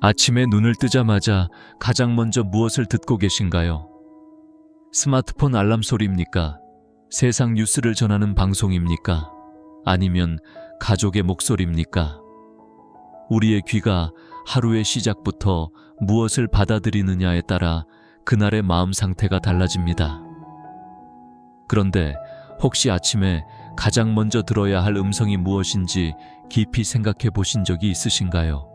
아침에 눈을 뜨자마자 가장 먼저 무엇을 듣고 계신가요? 스마트폰 알람 소리입니까? 세상 뉴스를 전하는 방송입니까? 아니면 가족의 목소리입니까? 우리의 귀가 하루의 시작부터 무엇을 받아들이느냐에 따라 그날의 마음 상태가 달라집니다. 그런데 혹시 아침에 가장 먼저 들어야 할 음성이 무엇인지 깊이 생각해 보신 적이 있으신가요?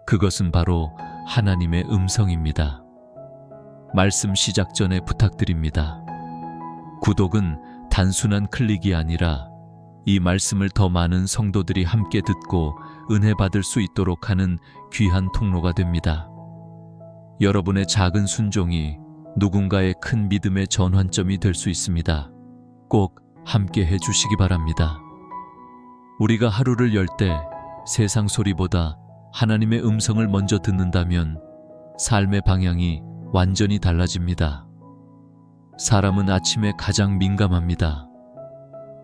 그것은 바로 하나님의 음성입니다. 말씀 시작 전에 부탁드립니다. 구독은 단순한 클릭이 아니라 이 말씀을 더 많은 성도들이 함께 듣고 은혜 받을 수 있도록 하는 귀한 통로가 됩니다. 여러분의 작은 순종이 누군가의 큰 믿음의 전환점이 될 수 있습니다. 꼭 함께 해주시기 바랍니다. 우리가 하루를 열 때 세상 소리보다 하나님의 음성을 먼저 듣는다면 삶의 방향이 완전히 달라집니다. 사람은 아침에 가장 민감합니다.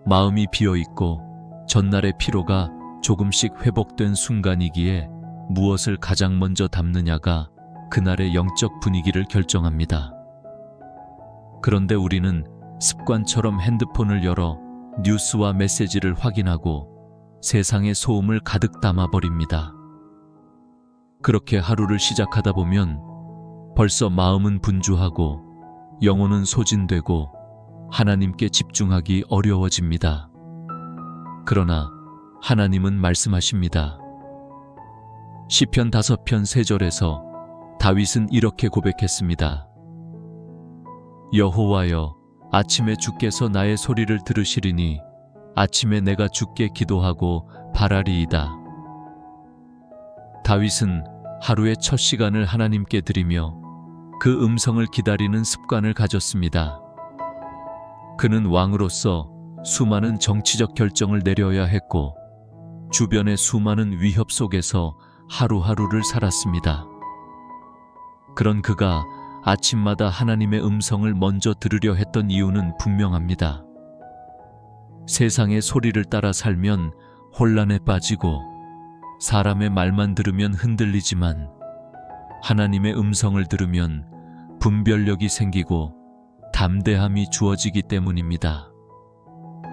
마음이 비어있고 전날의 피로가 조금씩 회복된 순간이기에 무엇을 가장 먼저 담느냐가 그날의 영적 분위기를 결정합니다. 그런데 우리는 습관처럼 핸드폰을 열어 뉴스와 메시지를 확인하고 세상의 소음을 가득 담아버립니다. 그렇게 하루를 시작하다 보면 벌써 마음은 분주하고 영혼은 소진되고 하나님께 집중하기 어려워집니다. 그러나 하나님은 말씀하십니다. 시편 5편 3절에서 다윗은 이렇게 고백했습니다. 여호와여, 아침에 주께서 나의 소리를 들으시리니 아침에 내가 주께 기도하고 바라리이다. 다윗은 하루의 첫 시간을 하나님께 드리며 그 음성을 기다리는 습관을 가졌습니다. 그는 왕으로서 수많은 정치적 결정을 내려야 했고 주변의 수많은 위협 속에서 하루하루를 살았습니다. 그런 그가 아침마다 하나님의 음성을 먼저 들으려 했던 이유는 분명합니다. 세상의 소리를 따라 살면 혼란에 빠지고 사람의 말만 들으면 흔들리지만 하나님의 음성을 들으면 분별력이 생기고 담대함이 주어지기 때문입니다.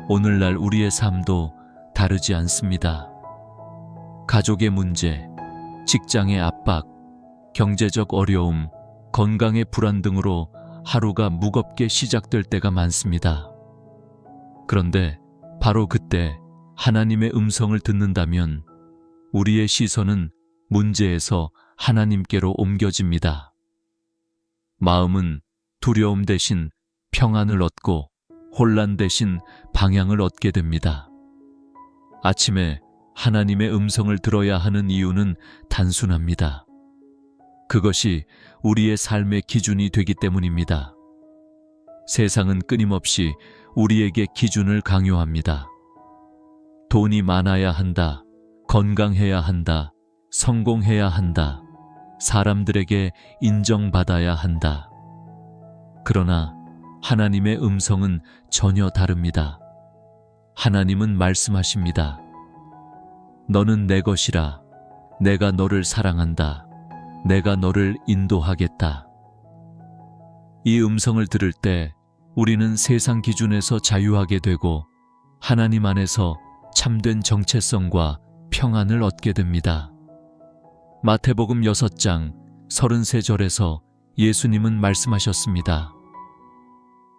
오늘날 우리의 삶도 다르지 않습니다. 가족의 문제, 직장의 압박, 경제적 어려움, 건강의 불안 등으로 하루가 무겁게 시작될 때가 많습니다. 그런데 바로 그때 하나님의 음성을 듣는다면 우리의 시선은 문제에서 하나님께로 옮겨집니다. 마음은 두려움 대신 평안을 얻고 혼란 대신 방향을 얻게 됩니다. 아침에 하나님의 음성을 들어야 하는 이유는 단순합니다. 그것이 우리의 삶의 기준이 되기 때문입니다. 세상은 끊임없이 우리에게 기준을 강요합니다. 돈이 많아야 한다, 건강해야 한다, 성공해야 한다, 사람들에게 인정받아야 한다. 그러나 하나님의 음성은 전혀 다릅니다. 하나님은 말씀하십니다. 너는 내 것이라. 내가 너를 사랑한다. 내가 너를 인도하겠다. 이 음성을 들을 때 우리는 세상 기준에서 자유하게 되고 하나님 안에서 참된 정체성과 평안을 얻게 됩니다. 마태복음 6장 33절에서 예수님은 말씀하셨습니다.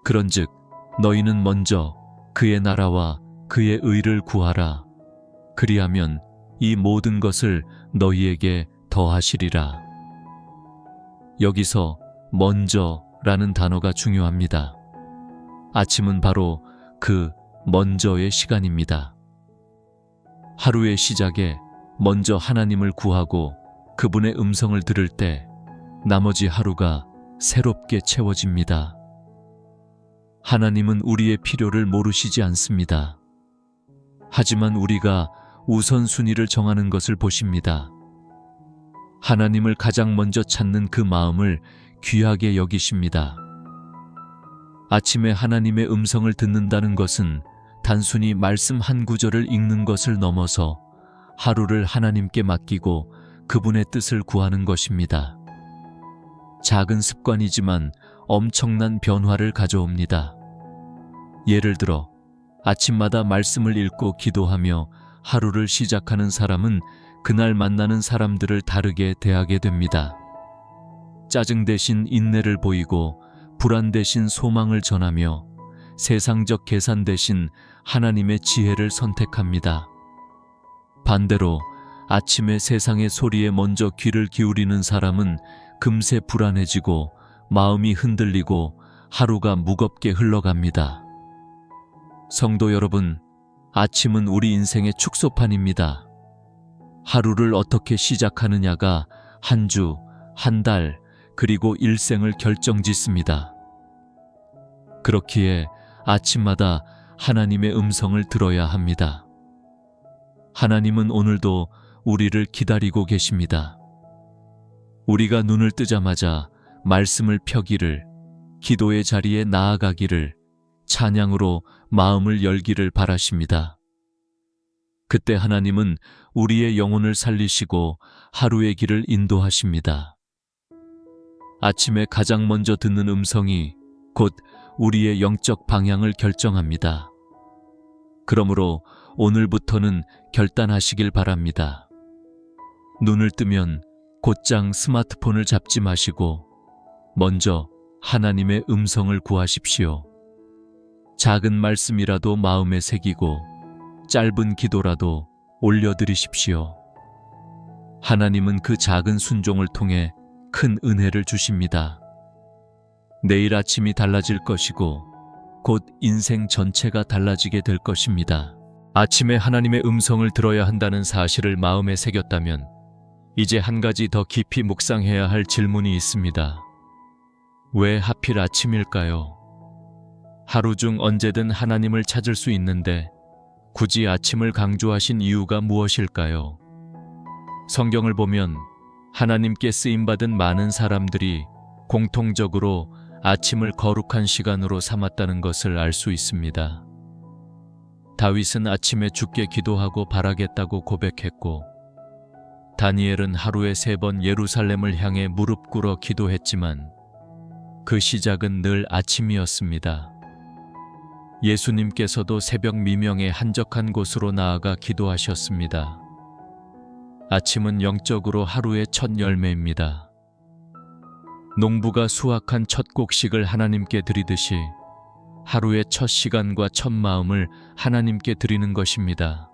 그런즉 너희는 먼저 그의 나라와 그의 의를 구하라. 그리하면 이 모든 것을 너희에게 더하시리라. 여기서 먼저라는 단어가 중요합니다. 아침은 바로 그 먼저의 시간입니다. 하루의 시작에 먼저 하나님을 구하고 그분의 음성을 들을 때 나머지 하루가 새롭게 채워집니다. 하나님은 우리의 필요를 모르시지 않습니다. 하지만 우리가 우선순위를 정하는 것을 보십니다. 하나님을 가장 먼저 찾는 그 마음을 귀하게 여기십니다. 아침에 하나님의 음성을 듣는다는 것은 단순히 말씀 한 구절을 읽는 것을 넘어서 하루를 하나님께 맡기고 그분의 뜻을 구하는 것입니다. 작은 습관이지만 엄청난 변화를 가져옵니다. 예를 들어 아침마다 말씀을 읽고 기도하며 하루를 시작하는 사람은 그날 만나는 사람들을 다르게 대하게 됩니다. 짜증 대신 인내를 보이고 불안 대신 소망을 전하며 세상적 계산 대신 하나님의 지혜를 선택합니다. 반대로 아침에 세상의 소리에 먼저 귀를 기울이는 사람은 금세 불안해지고 마음이 흔들리고 하루가 무겁게 흘러갑니다. 성도 여러분, 아침은 우리 인생의 축소판입니다. 하루를 어떻게 시작하느냐가 한 주, 한 달, 그리고 일생을 결정짓습니다. 그렇기에 아침마다 하나님의 음성을 들어야 합니다. 하나님은 오늘도 우리를 기다리고 계십니다. 우리가 눈을 뜨자마자 말씀을 펴기를, 기도의 자리에 나아가기를, 찬양으로 마음을 열기를 바라십니다. 그때 하나님은 우리의 영혼을 살리시고 하루의 길을 인도하십니다. 아침에 가장 먼저 듣는 음성이 곧 우리의 영적 방향을 결정합니다. 그러므로 오늘부터는 결단하시길 바랍니다. 눈을 뜨면 곧장 스마트폰을 잡지 마시고 먼저 하나님의 음성을 구하십시오. 작은 말씀이라도 마음에 새기고 짧은 기도라도 올려드리십시오. 하나님은 그 작은 순종을 통해 큰 은혜를 주십니다. 내일 아침이 달라질 것이고 곧 인생 전체가 달라지게 될 것입니다. 아침에 하나님의 음성을 들어야 한다는 사실을 마음에 새겼다면 이제 한 가지 더 깊이 묵상해야 할 질문이 있습니다. 왜 하필 아침일까요? 하루 중 언제든 하나님을 찾을 수 있는데 굳이 아침을 강조하신 이유가 무엇일까요? 성경을 보면 하나님께 쓰임받은 많은 사람들이 공통적으로 아침을 거룩한 시간으로 삼았다는 것을 알 수 있습니다. 다윗은 아침에 주께 기도하고 바라겠다고 고백했고, 다니엘은 하루에 3번 예루살렘을 향해 무릎 꿇어 기도했지만 그 시작은 늘 아침이었습니다. 예수님께서도 새벽 미명에 한적한 곳으로 나아가 기도하셨습니다. 아침은 영적으로 하루의 첫 열매입니다. 농부가 수확한 첫 곡식을 하나님께 드리듯이 하루의 첫 시간과 첫 마음을 하나님께 드리는 것입니다.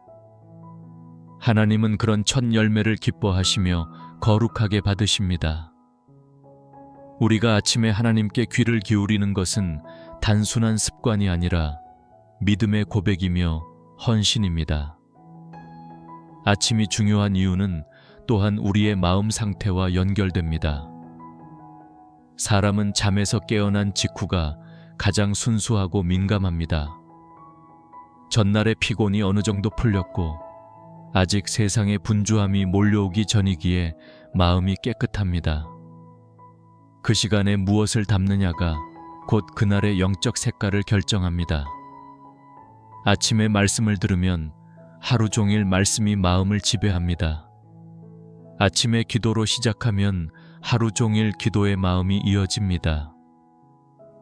하나님은 그런 첫 열매를 기뻐하시며 거룩하게 받으십니다. 우리가 아침에 하나님께 귀를 기울이는 것은 단순한 습관이 아니라 믿음의 고백이며 헌신입니다. 아침이 중요한 이유는 또한 우리의 마음 상태와 연결됩니다. 사람은 잠에서 깨어난 직후가 가장 순수하고 민감합니다. 전날의 피곤이 어느 정도 풀렸고 아직 세상의 분주함이 몰려오기 전이기에 마음이 깨끗합니다. 그 시간에 무엇을 담느냐가 곧 그날의 영적 색깔을 결정합니다. 아침에 말씀을 들으면 하루 종일 말씀이 마음을 지배합니다. 아침에 기도로 시작하면 하루 종일 기도의 마음이 이어집니다.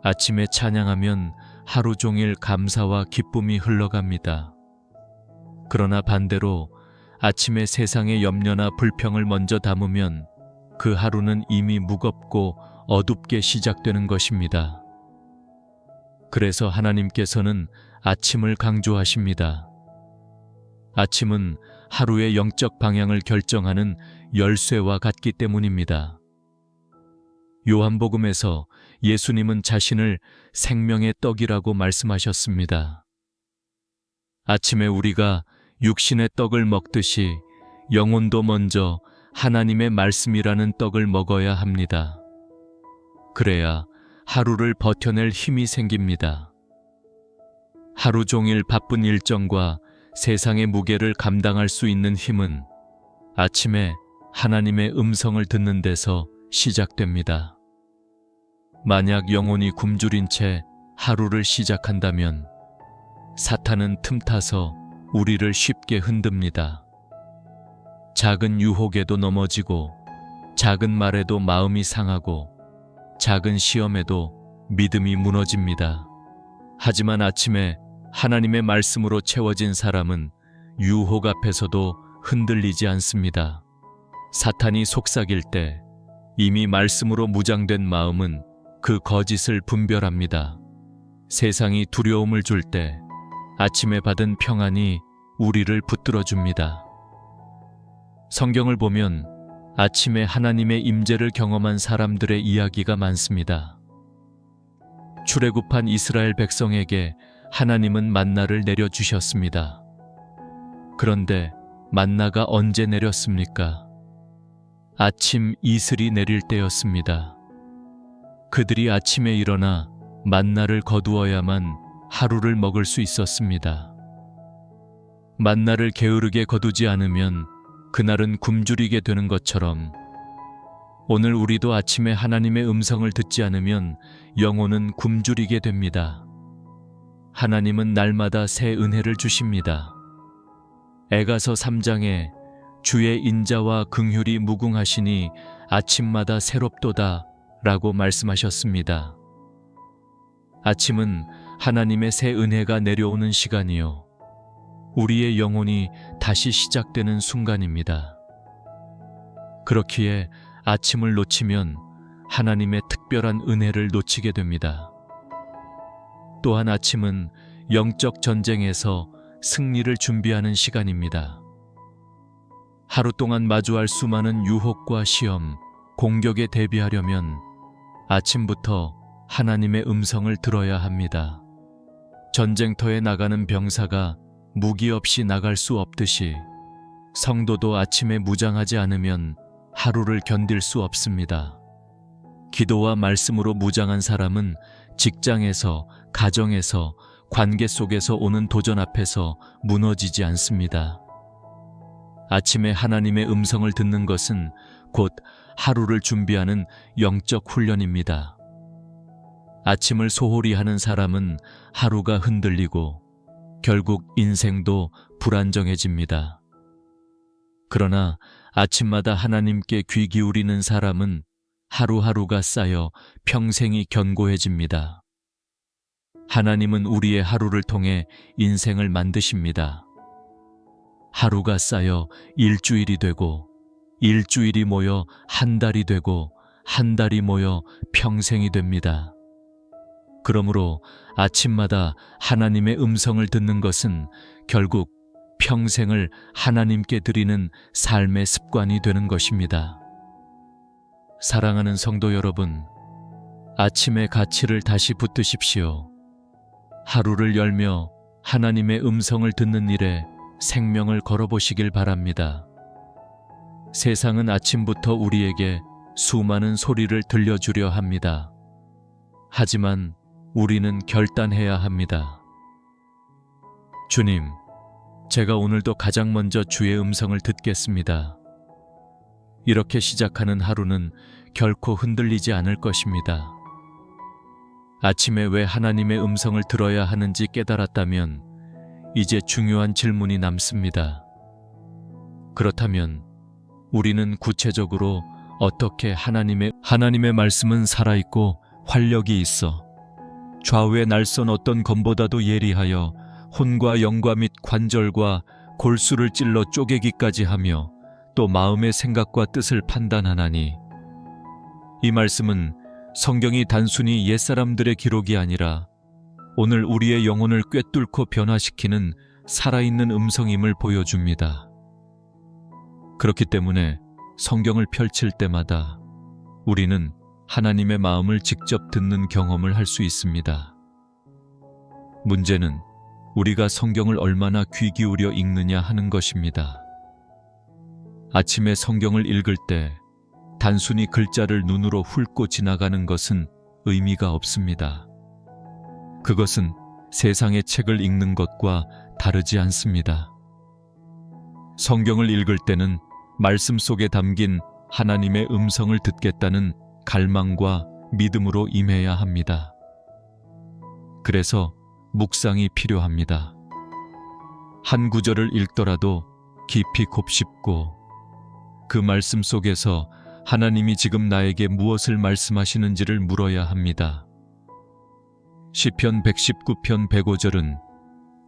아침에 찬양하면 하루 종일 감사와 기쁨이 흘러갑니다. 그러나 반대로 아침에 세상의 염려나 불평을 먼저 담으면 그 하루는 이미 무겁고 어둡게 시작되는 것입니다. 그래서 하나님께서는 아침을 강조하십니다. 아침은 하루의 영적 방향을 결정하는 열쇠와 같기 때문입니다. 요한복음에서 예수님은 자신을 생명의 떡이라고 말씀하셨습니다. 아침에 우리가 육신의 떡을 먹듯이 영혼도 먼저 하나님의 말씀이라는 떡을 먹어야 합니다. 그래야 하루를 버텨낼 힘이 생깁니다. 하루 종일 바쁜 일정과 세상의 무게를 감당할 수 있는 힘은 아침에 하나님의 음성을 듣는 데서 시작됩니다. 만약 영혼이 굶주린 채 하루를 시작한다면 사탄은 틈타서 우리를 쉽게 흔듭니다. 작은 유혹에도 넘어지고, 작은 말에도 마음이 상하고, 작은 시험에도 믿음이 무너집니다. 하지만 아침에 하나님의 말씀으로 채워진 사람은 유혹 앞에서도 흔들리지 않습니다. 사탄이 속삭일 때 이미 말씀으로 무장된 마음은 그 거짓을 분별합니다. 세상이 두려움을 줄 때 아침에 받은 평안이 우리를 붙들어 줍니다. 성경을 보면 아침에 하나님의 임재를 경험한 사람들의 이야기가 많습니다. 출애굽한 이스라엘 백성에게 하나님은 만나를 내려주셨습니다. 그런데 만나가 언제 내렸습니까? 아침 이슬이 내릴 때였습니다. 그들이 아침에 일어나 만나를 거두어야만 하루를 먹을 수 있었습니다. 만나를 게으르게 거두지 않으면 그날은 굶주리게 되는 것처럼 오늘 우리도 아침에 하나님의 음성을 듣지 않으면 영혼은 굶주리게 됩니다. 하나님은 날마다 새 은혜를 주십니다. 에가서 3장에 주의 인자와 긍휼이 무궁하시니 아침마다 새롭도다 라고 말씀하셨습니다. 아침은 하나님의 새 은혜가 내려오는 시간이요, 우리의 영혼이 다시 시작되는 순간입니다. 그렇기에 아침을 놓치면 하나님의 특별한 은혜를 놓치게 됩니다. 또한 아침은 영적 전쟁에서 승리를 준비하는 시간입니다. 하루 동안 마주할 수많은 유혹과 시험, 공격에 대비하려면 아침부터 하나님의 음성을 들어야 합니다. 전쟁터에 나가는 병사가 무기 없이 나갈 수 없듯이 성도도 아침에 무장하지 않으면 하루를 견딜 수 없습니다. 기도와 말씀으로 무장한 사람은 직장에서, 가정에서, 관계 속에서 오는 도전 앞에서 무너지지 않습니다. 아침에 하나님의 음성을 듣는 것은 곧 하루를 준비하는 영적 훈련입니다. 아침을 소홀히 하는 사람은 하루가 흔들리고 결국 인생도 불안정해집니다. 그러나 아침마다 하나님께 귀 기울이는 사람은 하루하루가 쌓여 평생이 견고해집니다. 하나님은 우리의 하루를 통해 인생을 만드십니다. 하루가 쌓여 일주일이 되고, 일주일이 모여 한 달이 되고, 한 달이 모여 평생이 됩니다. 그러므로 아침마다 하나님의 음성을 듣는 것은 결국 평생을 하나님께 드리는 삶의 습관이 되는 것입니다. 사랑하는 성도 여러분, 아침의 가치를 다시 붙드십시오. 하루를 열며 하나님의 음성을 듣는 일에 생명을 걸어보시길 바랍니다. 세상은 아침부터 우리에게 수많은 소리를 들려주려 합니다. 하지만 우리는 결단해야 합니다. 주님, 제가 오늘도 가장 먼저 주의 음성을 듣겠습니다. 이렇게 시작하는 하루는 결코 흔들리지 않을 것입니다. 아침에 왜 하나님의 음성을 들어야 하는지 깨달았다면 이제 중요한 질문이 남습니다. 그렇다면 우리는 구체적으로 어떻게 하나님의 말씀은 살아있고 활력이 있어 좌우의 날선 어떤 검보다도 예리하여 혼과 영과 및 관절과 골수를 찔러 쪼개기까지 하며 또 마음의 생각과 뜻을 판단하나니, 이 말씀은 성경이 단순히 옛사람들의 기록이 아니라 오늘 우리의 영혼을 꿰뚫고 변화시키는 살아있는 음성임을 보여줍니다. 그렇기 때문에 성경을 펼칠 때마다 우리는 하나님의 마음을 직접 듣는 경험을 할 수 있습니다. 문제는 우리가 성경을 얼마나 귀 기울여 읽느냐 하는 것입니다. 아침에 성경을 읽을 때 단순히 글자를 눈으로 훑고 지나가는 것은 의미가 없습니다. 그것은 세상의 책을 읽는 것과 다르지 않습니다. 성경을 읽을 때는 말씀 속에 담긴 하나님의 음성을 듣겠다는 갈망과 믿음으로 임해야 합니다. 그래서 묵상이 필요합니다. 한 구절을 읽더라도 깊이 곱씹고 그 말씀 속에서 하나님이 지금 나에게 무엇을 말씀하시는지를 물어야 합니다. 시편 119편 105절은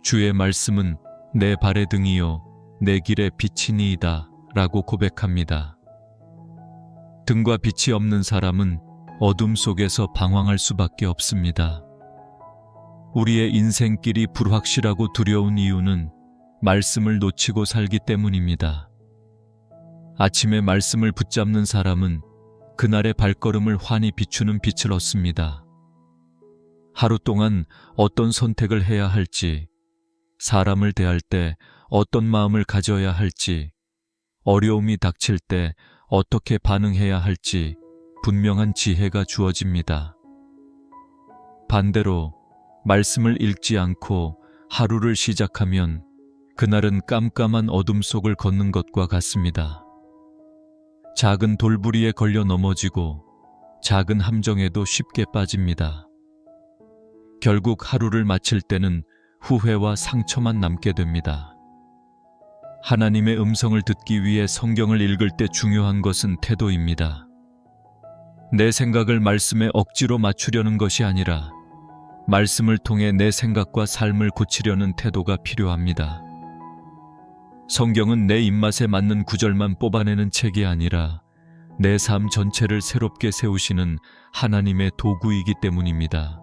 주의 말씀은 내 발의 등이요 내 길의 빛이니이다 라고 고백합니다. 등과 빛이 없는 사람은 어둠 속에서 방황할 수밖에 없습니다. 우리의 인생길이 불확실하고 두려운 이유는 말씀을 놓치고 살기 때문입니다. 아침에 말씀을 붙잡는 사람은 그날의 발걸음을 환히 비추는 빛을 얻습니다. 하루 동안 어떤 선택을 해야 할지, 사람을 대할 때 어떤 마음을 가져야 할지, 어려움이 닥칠 때 어떻게 반응해야 할지 분명한 지혜가 주어집니다. 반대로 말씀을 읽지 않고 하루를 시작하면 그날은 깜깜한 어둠 속을 걷는 것과 같습니다. 작은 돌부리에 걸려 넘어지고 작은 함정에도 쉽게 빠집니다. 결국 하루를 마칠 때는 후회와 상처만 남게 됩니다. 하나님의 음성을 듣기 위해 성경을 읽을 때 중요한 것은 태도입니다. 내 생각을 말씀에 억지로 맞추려는 것이 아니라 말씀을 통해 내 생각과 삶을 고치려는 태도가 필요합니다. 성경은 내 입맛에 맞는 구절만 뽑아내는 책이 아니라 내 삶 전체를 새롭게 세우시는 하나님의 도구이기 때문입니다.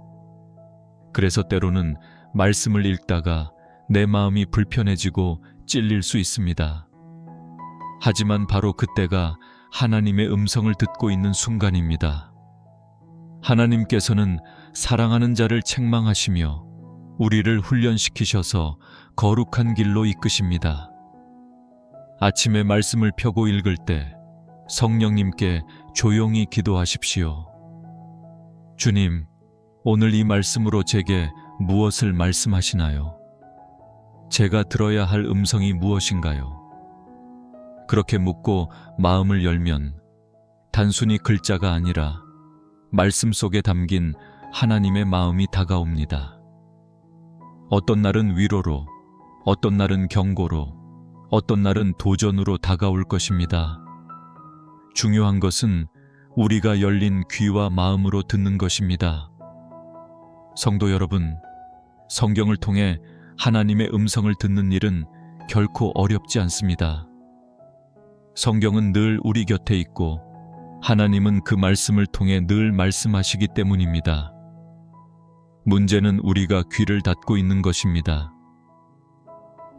그래서 때로는 말씀을 읽다가 내 마음이 불편해지고 찔릴 수 있습니다. 하지만 바로 그때가 하나님의 음성을 듣고 있는 순간입니다. 하나님께서는 사랑하는 자를 책망하시며 우리를 훈련시키셔서 거룩한 길로 이끄십니다. 아침에 말씀을 펴고 읽을 때 성령님께 조용히 기도하십시오. 주님, 오늘 이 말씀으로 제게 무엇을 말씀하시나요? 제가 들어야 할 음성이 무엇인가요? 그렇게 묻고 마음을 열면 단순히 글자가 아니라 말씀 속에 담긴 하나님의 마음이 다가옵니다. 어떤 날은 위로로, 어떤 날은 경고로, 어떤 날은 도전으로 다가올 것입니다. 중요한 것은 우리가 열린 귀와 마음으로 듣는 것입니다. 성도 여러분, 성경을 통해 하나님의 음성을 듣는 일은 결코 어렵지 않습니다. 성경은 늘 우리 곁에 있고 하나님은 그 말씀을 통해 늘 말씀하시기 때문입니다. 문제는 우리가 귀를 닫고 있는 것입니다.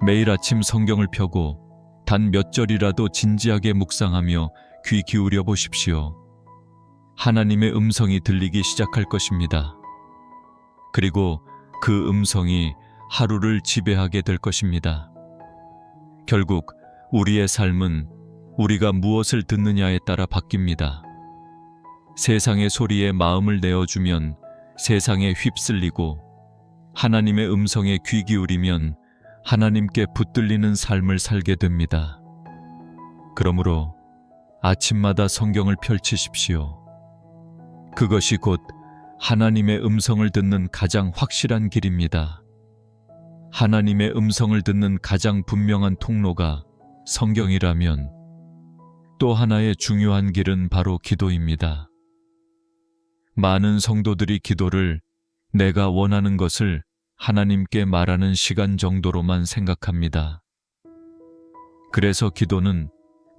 매일 아침 성경을 펴고 단 몇 절이라도 진지하게 묵상하며 귀 기울여 보십시오. 하나님의 음성이 들리기 시작할 것입니다. 그리고 그 음성이 하루를 지배하게 될 것입니다. 결국 우리의 삶은 우리가 무엇을 듣느냐에 따라 바뀝니다. 세상의 소리에 마음을 내어주면 세상에 휩쓸리고 하나님의 음성에 귀 기울이면 하나님께 붙들리는 삶을 살게 됩니다. 그러므로 아침마다 성경을 펼치십시오. 그것이 곧 하나님의 음성을 듣는 가장 확실한 길입니다. 하나님의 음성을 듣는 가장 분명한 통로가 성경이라면 또 하나의 중요한 길은 바로 기도입니다. 많은 성도들이 기도를 내가 원하는 것을 하나님께 말하는 시간 정도로만 생각합니다. 그래서 기도는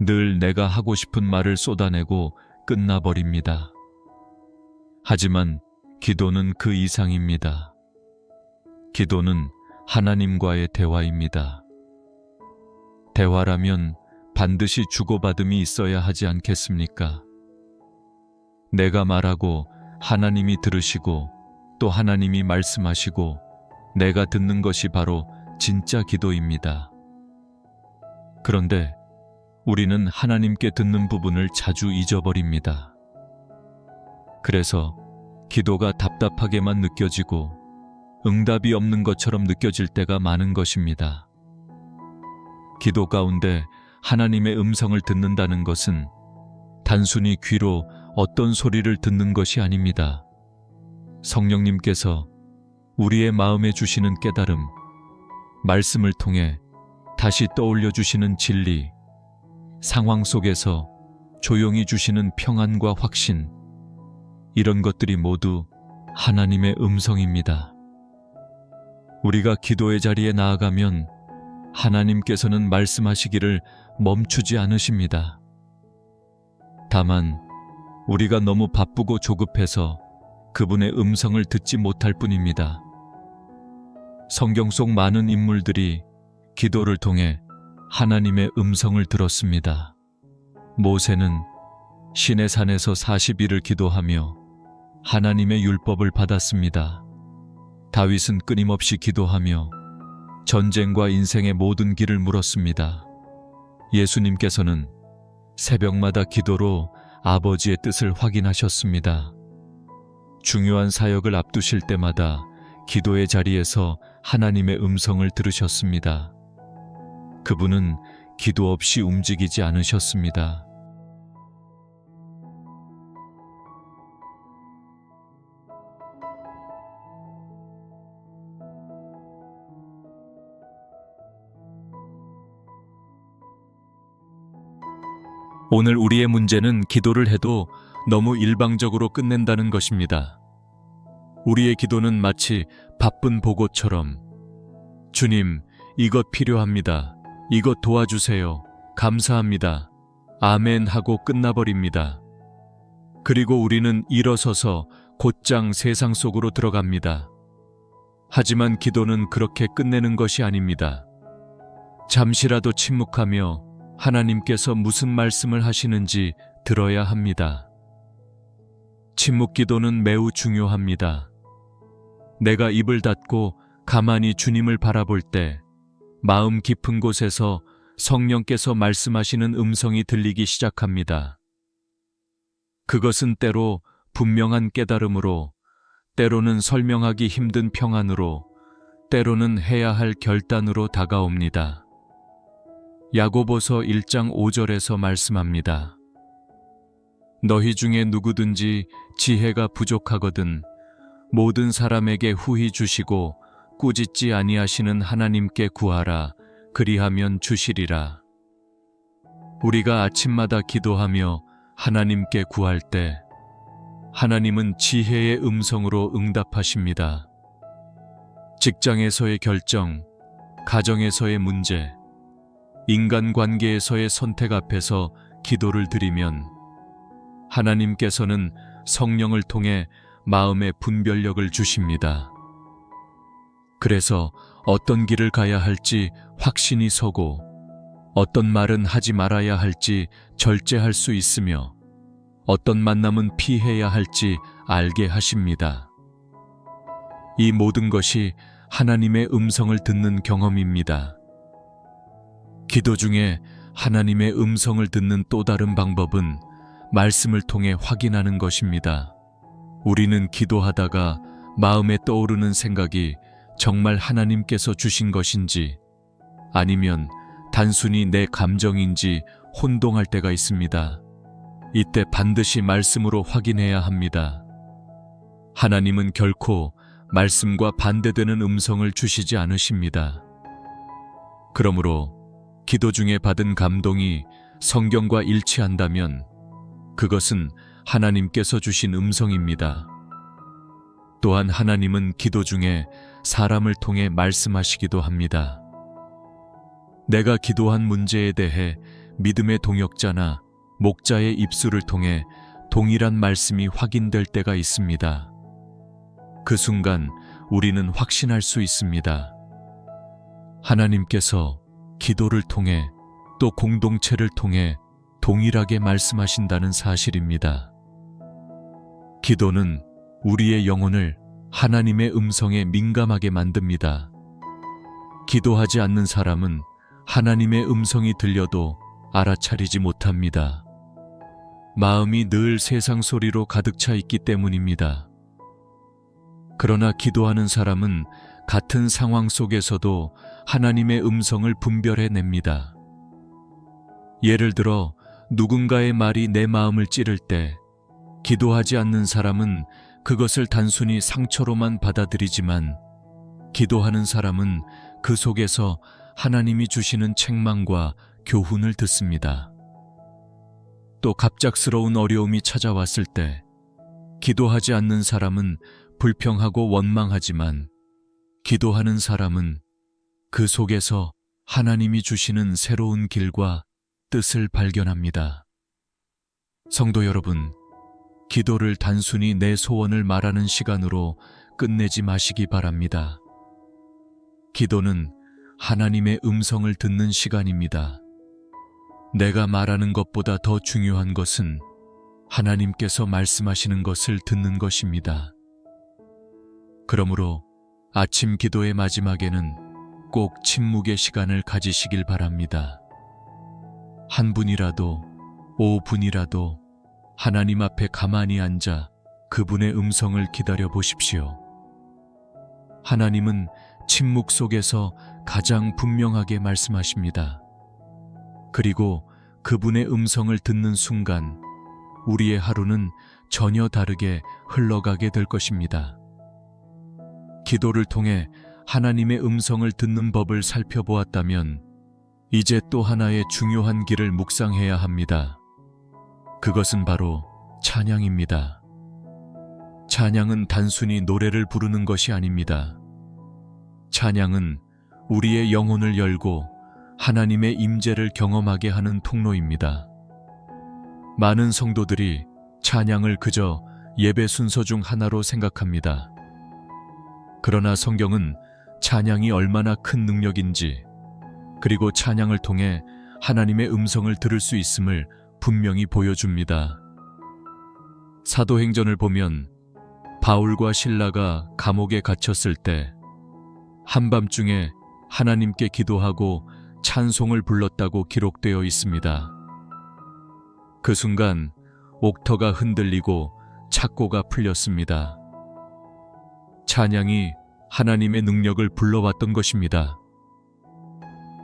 늘 내가 하고 싶은 말을 쏟아내고 끝나버립니다. 하지만 기도는 그 이상입니다. 기도는 하나님과의 대화입니다. 대화라면 반드시 주고받음이 있어야 하지 않겠습니까? 내가 말하고 하나님이 들으시고 또 하나님이 말씀하시고 내가 듣는 것이 바로 진짜 기도입니다. 그런데 우리는 하나님께 듣는 부분을 자주 잊어버립니다. 그래서 기도가 답답하게만 느껴지고 응답이 없는 것처럼 느껴질 때가 많은 것입니다. 기도 가운데 하나님의 음성을 듣는다는 것은 단순히 귀로 어떤 소리를 듣는 것이 아닙니다. 성령님께서 우리의 마음에 주시는 깨달음, 말씀을 통해 다시 떠올려 주시는 진리, 상황 속에서 조용히 주시는 평안과 확신, 이런 것들이 모두 하나님의 음성입니다. 우리가 기도의 자리에 나아가면 하나님께서는 말씀하시기를 멈추지 않으십니다. 다만 우리가 너무 바쁘고 조급해서 그분의 음성을 듣지 못할 뿐입니다. 성경 속 많은 인물들이 기도를 통해 하나님의 음성을 들었습니다. 모세는 시내 산에서 40일을 기도하며 하나님의 율법을 받았습니다. 다윗은 끊임없이 기도하며 전쟁과 인생의 모든 길을 물었습니다. 예수님께서는 새벽마다 기도로 아버지의 뜻을 확인하셨습니다. 중요한 사역을 앞두실 때마다 기도의 자리에서 하나님의 음성을 들으셨습니다. 그분은 기도 없이 움직이지 않으셨습니다. 오늘 우리의 문제는 기도를 해도 너무 일방적으로 끝낸다는 것입니다. 우리의 기도는 마치 바쁜 보고처럼 주님, 이것 필요합니다. 이것 도와주세요. 감사합니다. 아멘 하고 끝나버립니다. 그리고 우리는 일어서서 곧장 세상 속으로 들어갑니다. 하지만 기도는 그렇게 끝내는 것이 아닙니다. 잠시라도 침묵하며 하나님께서 무슨 말씀을 하시는지 들어야 합니다. 침묵 기도는 매우 중요합니다. 내가 입을 닫고 가만히 주님을 바라볼 때 마음 깊은 곳에서 성령께서 말씀하시는 음성이 들리기 시작합니다. 그것은 때로 분명한 깨달음으로, 때로는 설명하기 힘든 평안으로, 때로는 해야 할 결단으로 다가옵니다. 야고보서 1장 5절에서 말씀합니다. 너희 중에 누구든지 지혜가 부족하거든 모든 사람에게 후히 주시고 꾸짖지 아니하시는 하나님께 구하라. 그리하면 주시리라. 우리가 아침마다 기도하며 하나님께 구할 때 하나님은 지혜의 음성으로 응답하십니다. 직장에서의 결정, 가정에서의 문제, 인간관계에서의 선택 앞에서 기도를 드리면 하나님께서는 성령을 통해 마음의 분별력을 주십니다. 그래서 어떤 길을 가야 할지 확신이 서고 어떤 말은 하지 말아야 할지 절제할 수 있으며 어떤 만남은 피해야 할지 알게 하십니다. 이 모든 것이 하나님의 음성을 듣는 경험입니다. 기도 중에 하나님의 음성을 듣는 또 다른 방법은 말씀을 통해 확인하는 것입니다. 우리는 기도하다가 마음에 떠오르는 생각이 정말 하나님께서 주신 것인지 아니면 단순히 내 감정인지 혼동할 때가 있습니다. 이때 반드시 말씀으로 확인해야 합니다. 하나님은 결코 말씀과 반대되는 음성을 주시지 않으십니다. 그러므로 기도 중에 받은 감동이 성경과 일치한다면 그것은 하나님께서 주신 음성입니다. 또한 하나님은 기도 중에 사람을 통해 말씀하시기도 합니다. 내가 기도한 문제에 대해 믿음의 동역자나 목자의 입술을 통해 동일한 말씀이 확인될 때가 있습니다. 그 순간 우리는 확신할 수 있습니다. 하나님께서 기도를 통해 또 공동체를 통해 동일하게 말씀하신다는 사실입니다. 기도는 우리의 영혼을 하나님의 음성에 민감하게 만듭니다. 기도하지 않는 사람은 하나님의 음성이 들려도 알아차리지 못합니다. 마음이 늘 세상 소리로 가득 차 있기 때문입니다. 그러나 기도하는 사람은 같은 상황 속에서도 하나님의 음성을 분별해냅니다. 예를 들어 누군가의 말이 내 마음을 찌를 때 기도하지 않는 사람은 그것을 단순히 상처로만 받아들이지만 기도하는 사람은 그 속에서 하나님이 주시는 책망과 교훈을 듣습니다. 또 갑작스러운 어려움이 찾아왔을 때 기도하지 않는 사람은 불평하고 원망하지만 기도하는 사람은 그 속에서 하나님이 주시는 새로운 길과 뜻을 발견합니다. 성도 여러분, 기도를 단순히 내 소원을 말하는 시간으로 끝내지 마시기 바랍니다. 기도는 하나님의 음성을 듣는 시간입니다. 내가 말하는 것보다 더 중요한 것은 하나님께서 말씀하시는 것을 듣는 것입니다. 그러므로 아침 기도의 마지막에는 꼭 침묵의 시간을 가지시길 바랍니다. 한 분이라도, 5분이라도 하나님 앞에 가만히 앉아 그분의 음성을 기다려 보십시오. 하나님은 침묵 속에서 가장 분명하게 말씀하십니다. 그리고 그분의 음성을 듣는 순간 우리의 하루는 전혀 다르게 흘러가게 될 것입니다. 기도를 통해 하나님의 음성을 듣는 법을 살펴보았다면 이제 또 하나의 중요한 길을 묵상해야 합니다. 그것은 바로 찬양입니다. 찬양은 단순히 노래를 부르는 것이 아닙니다. 찬양은 우리의 영혼을 열고 하나님의 임재를 경험하게 하는 통로입니다. 많은 성도들이 찬양을 그저 예배 순서 중 하나로 생각합니다. 그러나 성경은 찬양이 얼마나 큰 능력인지, 그리고 찬양을 통해 하나님의 음성을 들을 수 있음을 분명히 보여줍니다. 사도행전을 보면 바울과 실라가 감옥에 갇혔을 때 한밤중에 하나님께 기도하고 찬송을 불렀다고 기록되어 있습니다. 그 순간 옥터가 흔들리고 착고가 풀렸습니다. 찬양이 하나님의 능력을 불러왔던 것입니다.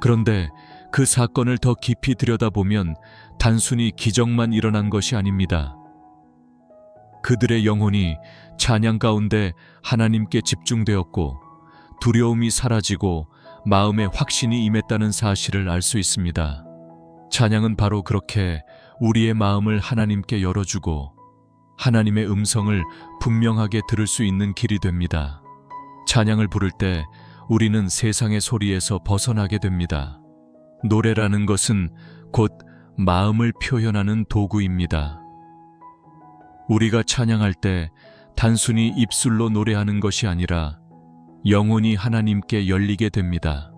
그런데 그 사건을 더 깊이 들여다보면 단순히 기적만 일어난 것이 아닙니다. 그들의 영혼이 찬양 가운데 하나님께 집중되었고 두려움이 사라지고 마음에 확신이 임했다는 사실을 알 수 있습니다. 찬양은 바로 그렇게 우리의 마음을 하나님께 열어주고 하나님의 음성을 분명하게 들을 수 있는 길이 됩니다. 찬양을 부를 때 우리는 세상의 소리에서 벗어나게 됩니다. 노래라는 것은 곧 마음을 표현하는 도구입니다. 우리가 찬양할 때 단순히 입술로 노래하는 것이 아니라 영혼이 하나님께 열리게 됩니다.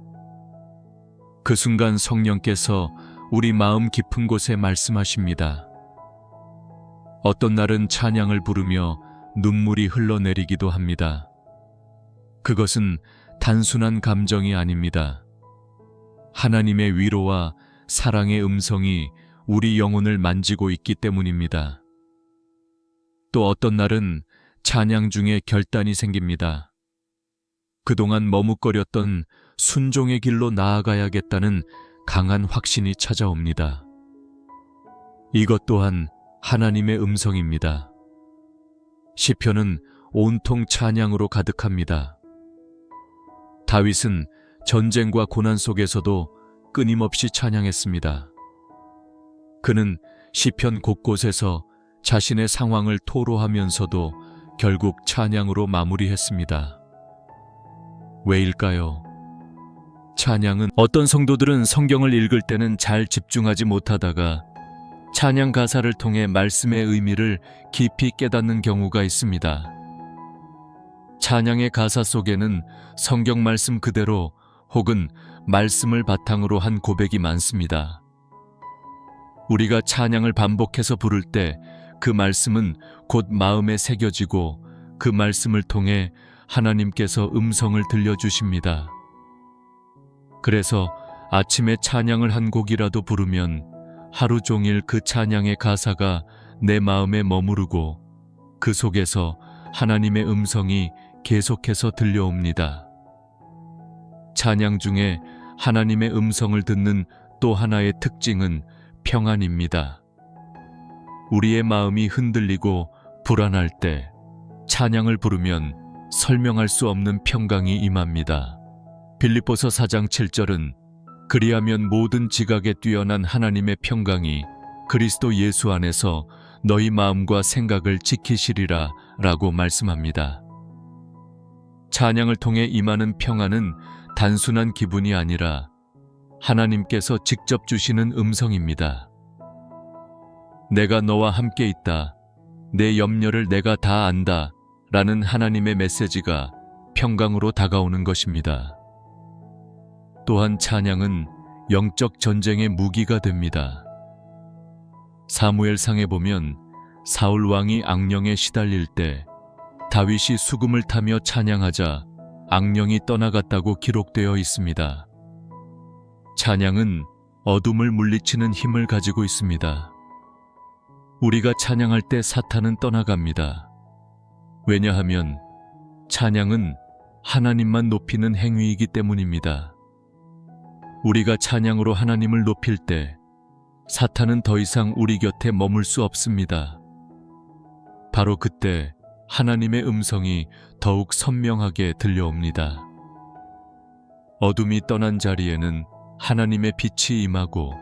그 순간 성령께서 우리 마음 깊은 곳에 말씀하십니다. 어떤 날은 찬양을 부르며 눈물이 흘러내리기도 합니다. 그것은 단순한 감정이 아닙니다. 하나님의 위로와 사랑의 음성이 우리 영혼을 만지고 있기 때문입니다. 또 어떤 날은 찬양 중에 결단이 생깁니다. 그동안 머뭇거렸던 순종의 길로 나아가야겠다는 강한 확신이 찾아옵니다. 이것 또한 하나님의 음성입니다. 시편은 온통 찬양으로 가득합니다. 다윗은 전쟁과 고난 속에서도 끊임없이 찬양했습니다. 그는 시편 곳곳에서 자신의 상황을 토로하면서도 결국 찬양으로 마무리했습니다. 왜일까요? 찬양은 어떤 성도들은 성경을 읽을 때는 잘 집중하지 못하다가 찬양 가사를 통해 말씀의 의미를 깊이 깨닫는 경우가 있습니다. 찬양의 가사 속에는 성경 말씀 그대로 혹은 말씀을 바탕으로 한 고백이 많습니다. 우리가 찬양을 반복해서 부를 때 그 말씀은 곧 마음에 새겨지고 그 말씀을 통해 하나님께서 음성을 들려주십니다. 그래서 아침에 찬양을 한 곡이라도 부르면 하루 종일 그 찬양의 가사가 내 마음에 머무르고 그 속에서 하나님의 음성이 계속해서 들려옵니다. 찬양 중에 하나님의 음성을 듣는 또 하나의 특징은 평안입니다. 우리의 마음이 흔들리고 불안할 때 찬양을 부르면 설명할 수 없는 평강이 임합니다. 빌립보서 4장 7절은 그리하면 모든 지각에 뛰어난 하나님의 평강이 그리스도 예수 안에서 너희 마음과 생각을 지키시리라 라고 말씀합니다. 찬양을 통해 임하는 평안은 단순한 기분이 아니라 하나님께서 직접 주시는 음성입니다. 내가 너와 함께 있다. 내 염려를 내가 다 안다. 라는 하나님의 메시지가 평강으로 다가오는 것입니다. 또한 찬양은 영적 전쟁의 무기가 됩니다. 사무엘상에 보면 사울 왕이 악령에 시달릴 때 다윗이 수금을 타며 찬양하자 악령이 떠나갔다고 기록되어 있습니다. 찬양은 어둠을 물리치는 힘을 가지고 있습니다. 우리가 찬양할 때 사탄은 떠나갑니다. 왜냐하면 찬양은 하나님만 높이는 행위이기 때문입니다. 우리가 찬양으로 하나님을 높일 때 사탄은 더 이상 우리 곁에 머물 수 없습니다. 바로 그때 하나님의 음성이 더욱 선명하게 들려옵니다. 어둠이 떠난 자리에는 하나님의 빛이 임하고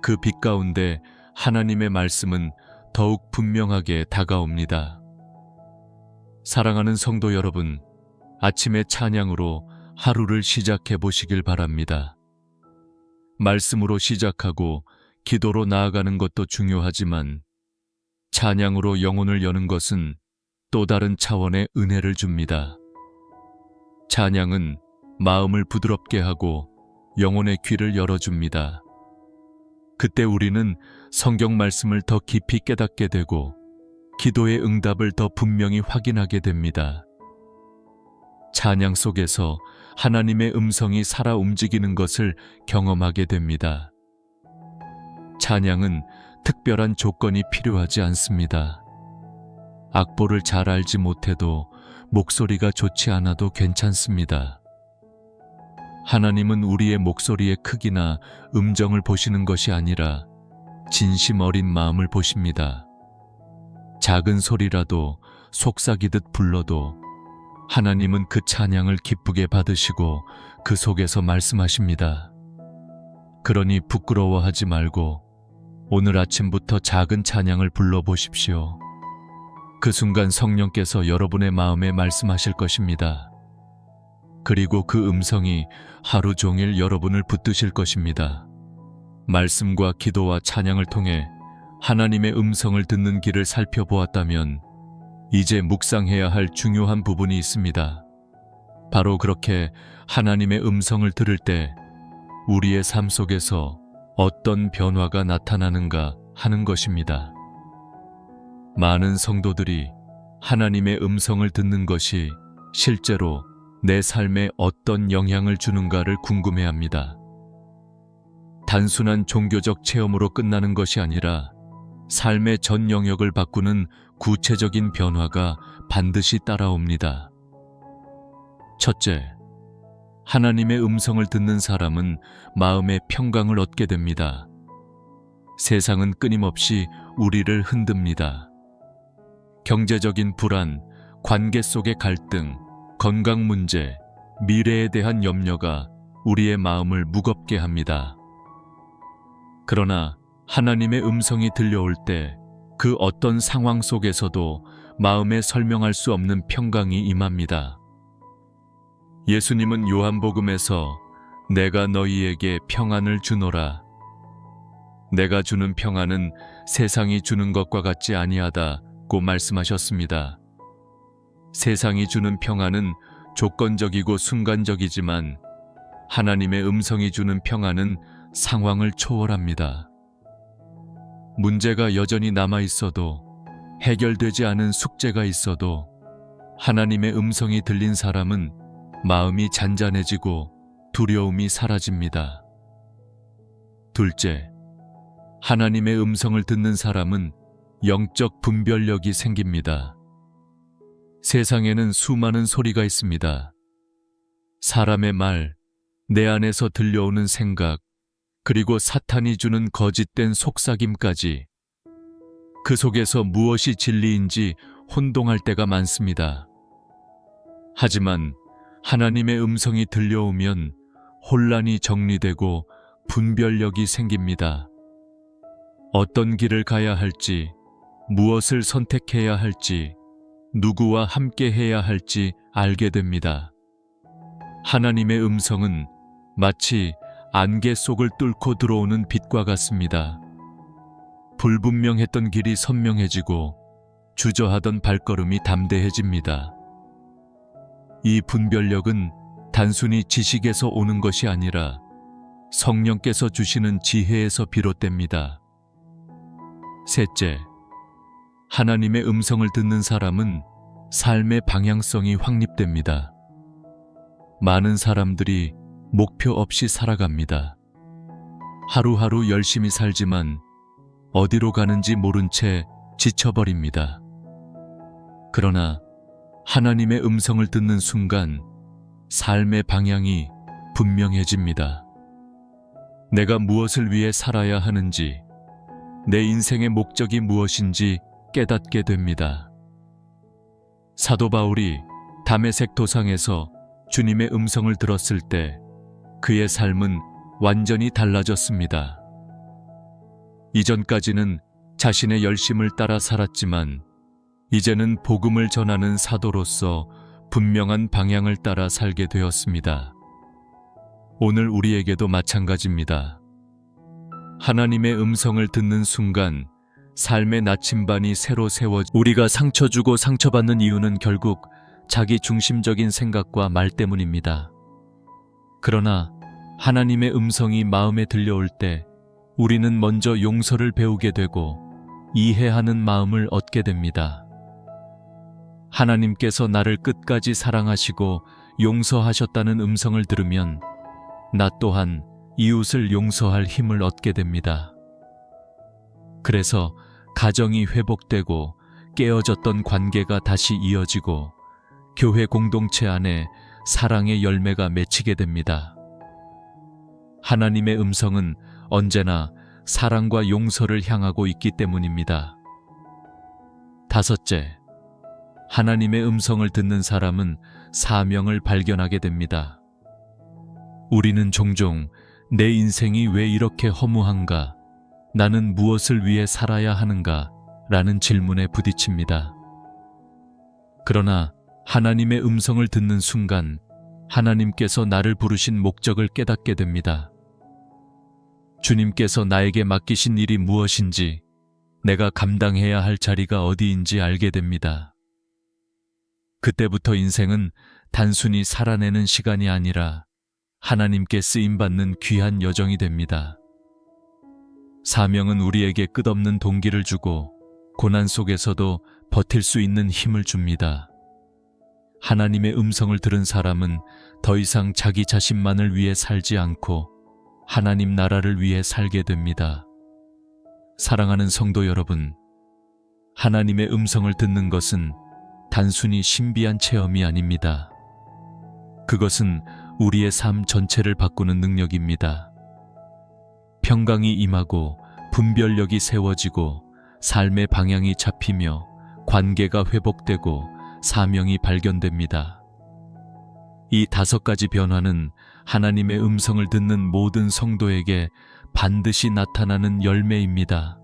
그 빛 가운데 하나님의 말씀은 더욱 분명하게 다가옵니다. 사랑하는 성도 여러분, 아침의 찬양으로 하루를 시작해 보시길 바랍니다. 말씀으로 시작하고 기도로 나아가는 것도 중요하지만 찬양으로 영혼을 여는 것은 또 다른 차원의 은혜를 줍니다. 찬양은 마음을 부드럽게 하고 영혼의 귀를 열어줍니다. 그때 우리는 성경 말씀을 더 깊이 깨닫게 되고 기도의 응답을 더 분명히 확인하게 됩니다. 찬양 속에서 하나님의 음성이 살아 움직이는 것을 경험하게 됩니다. 찬양은 특별한 조건이 필요하지 않습니다. 악보를 잘 알지 못해도 목소리가 좋지 않아도 괜찮습니다. 하나님은 우리의 목소리의 크기나 음정을 보시는 것이 아니라 진심 어린 마음을 보십니다. 작은 소리라도 속삭이듯 불러도 하나님은 그 찬양을 기쁘게 받으시고 그 속에서 말씀하십니다. 그러니 부끄러워하지 말고 오늘 아침부터 작은 찬양을 불러보십시오. 그 순간 성령께서 여러분의 마음에 말씀하실 것입니다. 그리고 그 음성이 하루 종일 여러분을 붙드실 것입니다. 말씀과 기도와 찬양을 통해 하나님의 음성을 듣는 길을 살펴보았다면 이제 묵상해야 할 중요한 부분이 있습니다. 바로 그렇게 하나님의 음성을 들을 때 우리의 삶 속에서 어떤 변화가 나타나는가 하는 것입니다. 많은 성도들이 하나님의 음성을 듣는 것이 실제로 내 삶에 어떤 영향을 주는가를 궁금해합니다. 단순한 종교적 체험으로 끝나는 것이 아니라 삶의 전 영역을 바꾸는 구체적인 변화가 반드시 따라옵니다. 첫째, 하나님의 음성을 듣는 사람은 마음의 평강을 얻게 됩니다. 세상은 끊임없이 우리를 흔듭니다. 경제적인 불안, 관계 속의 갈등, 건강 문제, 미래에 대한 염려가 우리의 마음을 무겁게 합니다. 그러나 하나님의 음성이 들려올 때 그 어떤 상황 속에서도 마음에 설명할 수 없는 평강이 임합니다. 예수님은 요한복음에서 내가 너희에게 평안을 주노라. 내가 주는 평안은 세상이 주는 것과 같지 아니하다고 말씀하셨습니다. 세상이 주는 평안은 조건적이고 순간적이지만 하나님의 음성이 주는 평안은 상황을 초월합니다. 문제가 여전히 남아 있어도 해결되지 않은 숙제가 있어도 하나님의 음성이 들린 사람은 마음이 잔잔해지고 두려움이 사라집니다. 둘째, 하나님의 음성을 듣는 사람은 영적 분별력이 생깁니다. 세상에는 수많은 소리가 있습니다. 사람의 말, 내 안에서 들려오는 생각, 그리고 사탄이 주는 거짓된 속삭임까지 그 속에서 무엇이 진리인지 혼동할 때가 많습니다. 하지만 하나님의 음성이 들려오면 혼란이 정리되고 분별력이 생깁니다. 어떤 길을 가야 할지, 무엇을 선택해야 할지, 누구와 함께 해야 할지 알게 됩니다. 하나님의 음성은 마치 안개 속을 뚫고 들어오는 빛과 같습니다. 불분명했던 길이 선명해지고 주저하던 발걸음이 담대해집니다. 이 분별력은 단순히 지식에서 오는 것이 아니라 성령께서 주시는 지혜에서 비롯됩니다. 셋째, 하나님의 음성을 듣는 사람은 삶의 방향성이 확립됩니다. 많은 사람들이 목표 없이 살아갑니다. 하루하루 열심히 살지만 어디로 가는지 모른 채 지쳐버립니다. 그러나 하나님의 음성을 듣는 순간 삶의 방향이 분명해집니다. 내가 무엇을 위해 살아야 하는지, 내 인생의 목적이 무엇인지 깨닫게 됩니다. 사도 바울이 다메섹 도상에서 주님의 음성을 들었을 때 그의 삶은 완전히 달라졌습니다. 이전까지는 자신의 열심을 따라 살았지만 이제는 복음을 전하는 사도로서 분명한 방향을 따라 살게 되었습니다. 오늘 우리에게도 마찬가지입니다. 하나님의 음성을 듣는 순간 삶의 나침반이 새로 우리가 상처 주고 상처받는 이유는 결국 자기 중심적인 생각과 말 때문입니다. 그러나 하나님의 음성이 마음에 들려올 때 우리는 먼저 용서를 배우게 되고 이해하는 마음을 얻게 됩니다. 하나님께서 나를 끝까지 사랑하시고 용서하셨다는 음성을 들으면 나 또한 이웃을 용서할 힘을 얻게 됩니다. 그래서 가정이 회복되고 깨어졌던 관계가 다시 이어지고 교회 공동체 안에 사랑의 열매가 맺히게 됩니다. 하나님의 음성은 언제나 사랑과 용서를 향하고 있기 때문입니다. 다섯째, 하나님의 음성을 듣는 사람은 사명을 발견하게 됩니다. 우리는 종종 내 인생이 왜 이렇게 허무한가? 나는 무엇을 위해 살아야 하는가? 라는 질문에 부딪힙니다. 그러나 하나님의 음성을 듣는 순간 하나님께서 나를 부르신 목적을 깨닫게 됩니다. 주님께서 나에게 맡기신 일이 무엇인지, 내가 감당해야 할 자리가 어디인지 알게 됩니다. 그때부터 인생은 단순히 살아내는 시간이 아니라 하나님께 쓰임받는 귀한 여정이 됩니다. 사명은 우리에게 끝없는 동기를 주고 고난 속에서도 버틸 수 있는 힘을 줍니다. 하나님의 음성을 들은 사람은 더 이상 자기 자신만을 위해 살지 않고 하나님 나라를 위해 살게 됩니다. 사랑하는 성도 여러분, 하나님의 음성을 듣는 것은 단순히 신비한 체험이 아닙니다. 그것은 우리의 삶 전체를 바꾸는 능력입니다. 평강이 임하고 분별력이 세워지고 삶의 방향이 잡히며 관계가 회복되고 사명이 발견됩니다. 이 5가지 변화는 하나님의 음성을 듣는 모든 성도에게 반드시 나타나는 열매입니다.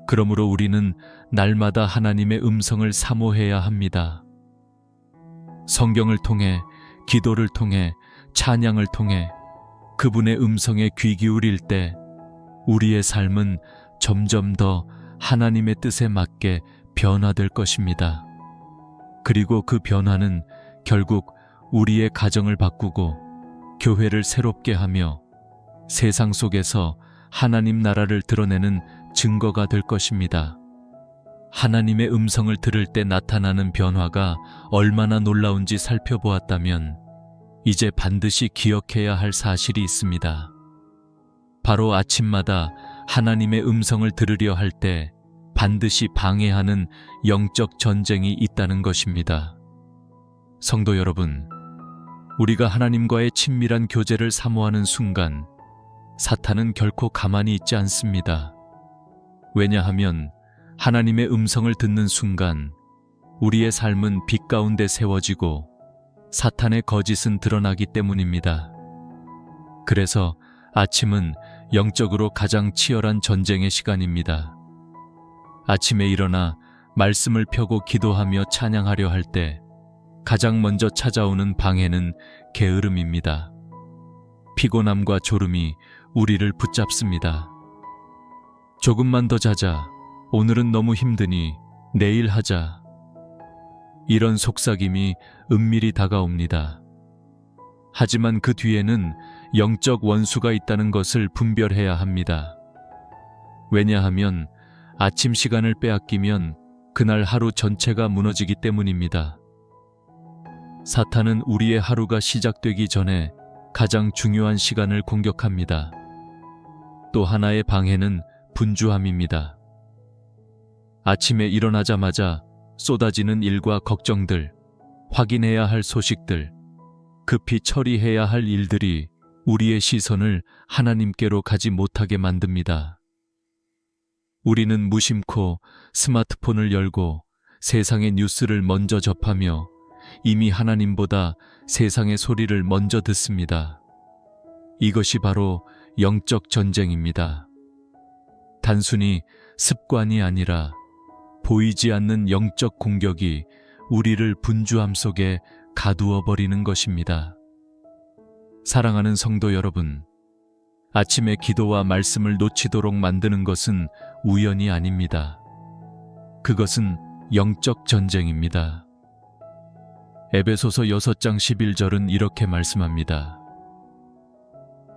그러므로 우리는 날마다 하나님의 음성을 사모해야 합니다. 성경을 통해, 기도를 통해, 찬양을 통해 그분의 음성에 귀 기울일 때 우리의 삶은 점점 더 하나님의 뜻에 맞게 변화될 것입니다. 그리고 그 변화는 결국 우리의 가정을 바꾸고 교회를 새롭게 하며 세상 속에서 하나님 나라를 드러내는 증거가 될 것입니다. 하나님의 음성을 들을 때 나타나는 변화가 얼마나 놀라운지 살펴보았다면 이제 반드시 기억해야 할 사실이 있습니다. 바로 아침마다 하나님의 음성을 들으려 할 때 반드시 방해하는 영적 전쟁이 있다는 것입니다. 성도 여러분, 우리가 하나님과의 친밀한 교제를 사모하는 순간 사탄은 결코 가만히 있지 않습니다. 왜냐하면 하나님의 음성을 듣는 순간 우리의 삶은 빛 가운데 세워지고 사탄의 거짓은 드러나기 때문입니다. 그래서 아침은 영적으로 가장 치열한 전쟁의 시간입니다. 아침에 일어나 말씀을 펴고 기도하며 찬양하려 할 때 가장 먼저 찾아오는 방해는 게으름입니다. 피곤함과 졸음이 우리를 붙잡습니다. 조금만 더 자자. 오늘은 너무 힘드니 내일 하자. 이런 속삭임이 은밀히 다가옵니다. 하지만 그 뒤에는 영적 원수가 있다는 것을 분별해야 합니다. 왜냐하면 아침 시간을 빼앗기면 그날 하루 전체가 무너지기 때문입니다. 사탄은 우리의 하루가 시작되기 전에 가장 중요한 시간을 공격합니다. 또 하나의 방해는 분주함입니다. 아침에 일어나자마자 쏟아지는 일과 걱정들, 확인해야 할 소식들, 급히 처리해야 할 일들이 우리의 시선을 하나님께로 가지 못하게 만듭니다. 우리는 무심코 스마트폰을 열고 세상의 뉴스를 먼저 접하며 이미 하나님보다 세상의 소리를 먼저 듣습니다. 이것이 바로 영적 전쟁입니다. 단순히 습관이 아니라 보이지 않는 영적 공격이 우리를 분주함 속에 가두어 버리는 것입니다. 사랑하는 성도 여러분, 아침에 기도와 말씀을 놓치도록 만드는 것은 우연이 아닙니다. 그것은 영적 전쟁입니다. 에베소서 6장 11절은 이렇게 말씀합니다.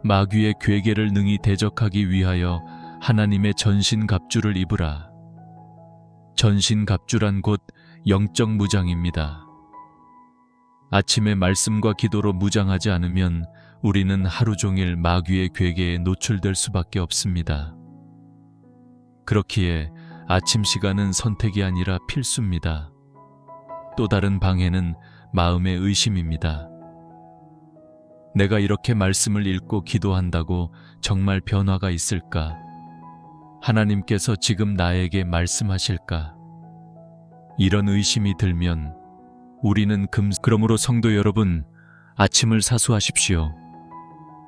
마귀의 괴계를 능히 대적하기 위하여 하나님의 전신갑주를 입으라. 전신갑주란 곧 영적 무장입니다. 아침에 말씀과 기도로 무장하지 않으면 우리는 하루 종일 마귀의 괴계에 노출될 수밖에 없습니다. 그렇기에 아침 시간은 선택이 아니라 필수입니다. 또 다른 방해는 마음의 의심입니다. 내가 이렇게 말씀을 읽고 기도한다고 정말 변화가 있을까? 하나님께서 지금 나에게 말씀하실까? 이런 의심이 들면 우리는 그러므로 성도 여러분, 아침을 사수하십시오.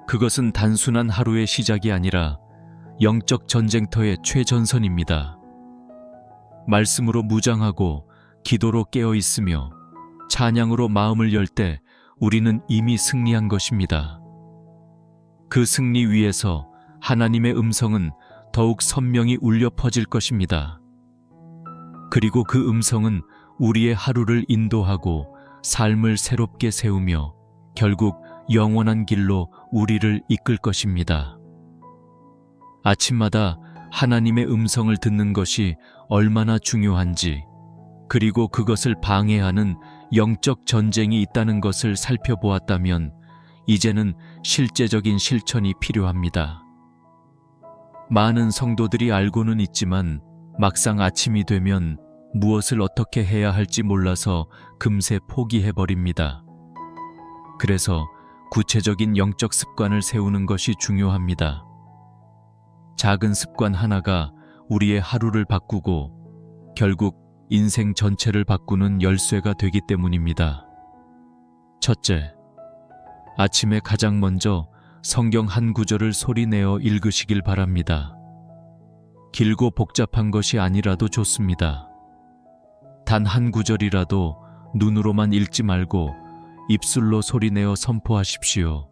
그것은 단순한 하루의 시작이 아니라 영적 전쟁터의 최전선입니다. 말씀으로 무장하고 기도로 깨어 있으며 찬양으로 마음을 열 때 우리는 이미 승리한 것입니다. 그 승리 위에서 하나님의 음성은 더욱 선명히 울려 퍼질 것입니다. 그리고 그 음성은 우리의 하루를 인도하고 삶을 새롭게 세우며 결국 영원한 길로 우리를 이끌 것입니다. 아침마다 하나님의 음성을 듣는 것이 얼마나 중요한지, 그리고 그것을 방해하는 영적 전쟁이 있다는 것을 살펴보았다면 이제는 실제적인 실천이 필요합니다. 많은 성도들이 알고는 있지만 막상 아침이 되면 무엇을 어떻게 해야 할지 몰라서 금세 포기해버립니다. 그래서 구체적인 영적 습관을 세우는 것이 중요합니다. 작은 습관 하나가 우리의 하루를 바꾸고 결국 인생 전체를 바꾸는 열쇠가 되기 때문입니다. 첫째, 아침에 가장 먼저 성경 한 구절을 소리내어 읽으시길 바랍니다. 길고 복잡한 것이 아니라도 좋습니다. 단 한 구절이라도 눈으로만 읽지 말고 입술로 소리내어 선포하십시오.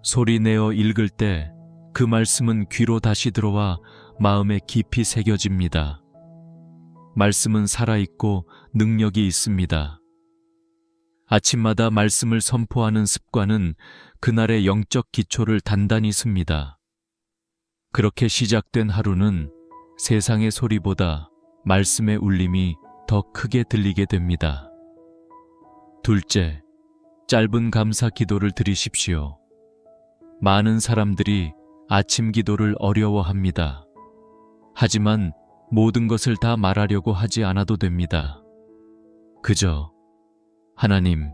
소리내어 읽을 때 그 말씀은 귀로 다시 들어와 마음에 깊이 새겨집니다. 말씀은 살아있고 능력이 있습니다. 아침마다 말씀을 선포하는 습관은 그날의 영적 기초를 단단히 씁니다. 그렇게 시작된 하루는 세상의 소리보다 말씀의 울림이 더 크게 들리게 됩니다. 둘째, 짧은 감사 기도를 드리십시오. 많은 사람들이 아침 기도를 어려워합니다. 하지만 모든 것을 다 말하려고 하지 않아도 됩니다. 그저 하나님,